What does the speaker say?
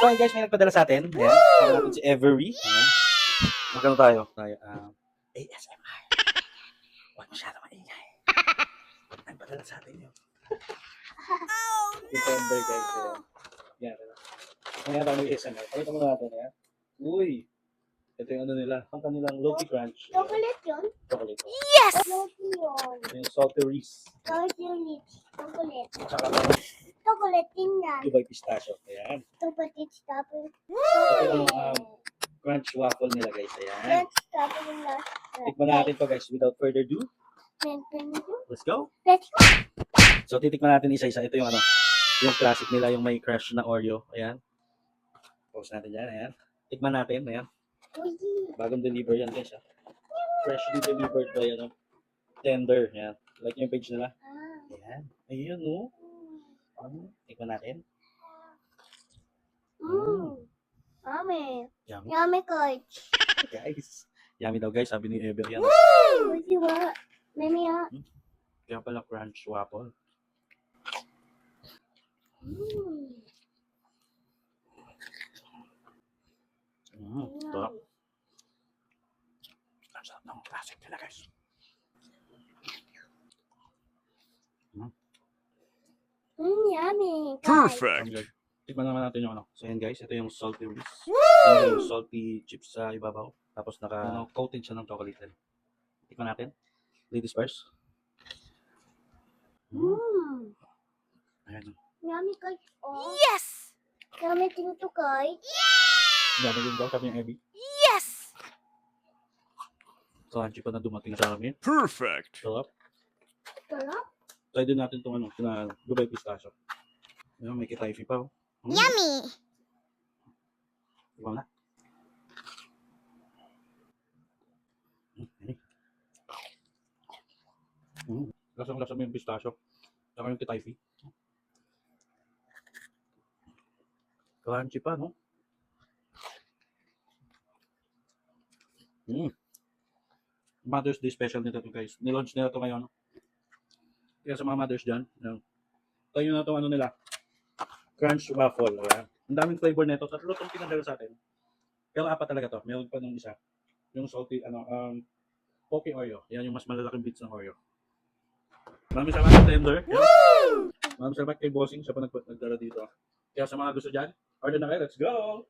So guys, may nagpadala sa atin. Ayan. Para natin si Every. Ayan. Magkano tayo? ASMR. Huwag masyado maingay. Nagpadala sa atin yun. Defender guys. Yan. Kaya tayo may ASMR. Pakita mo natin. Ayan. Uy. Ito yung ano nila. Ang kanilang Loki Crunch. Chocolate yun? Chocolate. Yes! Loki yun. Ito yung Salty Reese. Chocolate. Chocolate. Tsaka Chocolate din yan. Dubai Pistachio. Ayan. Chocolate stopper. Ito yung crunch waffle nila guys. Ayan. Let's stopper yung last. Tikman natin to guys without further ado. Let's go. Let's go. So titikman natin isa-isa. Ito yung ano, yung classic nila, yung may crush na Oreo. Ayan. Pause natin dyan. Ayan. Tikman natin. Ayan. Uy. Bagong deliver yan guys. Freshly delivered by ano, tender. Ayan. Like yung page nila. Ayan. Ayun no. Tikman natin. Yummy. Yummy. Yummy coach. Guys. Yummy daw guys. Sabi ni Ever yan. Uy, diba? Mami ah. Kaya pala crunch waffle. Ito. Ang sarap ng classic nila guys. Yummy. Perfect. Tikman naman natin yung ano. So yan guys, ito yung salty Reese. Yung salty chips sa ibabaw. Tapos naka-coated siya ng chocolate. Tikman natin. Ladies first. Ayan. Yummy coach. Oh. Yes! Yummy din to coach. Dami din daw, sabi yung Abby. Yes! So, hanchi pa na dumating sa amin. Perfect. Sarap. Sarap. Try din natin itong ano, na Dubai Pistachio. Ayan, may kitaifi pa. Oh. Yummy! Iba na. Lasang-lasa mo yung pistachio. Saka yung kitaifi. Crunchy pa, no? Mother's Day special nito to guys. Nilaunch nila to ngayon. Kaya sa mga mothers dyan, tayo na itong ano nila. Crunch waffle. Ayan. Ang daming flavor nito. Tatlo itong pinadala sa atin. Pero apat talaga to. Meron pa nung isa. Yung salty, Poke Oreo. Yan yung mas malalaking bits ng Oreo. Maraming salamat sa tender. Maraming salamat kay Bossing. Siya pa nagdala dito. Kaya sa mga gusto dyan, order na kayo. Let's go!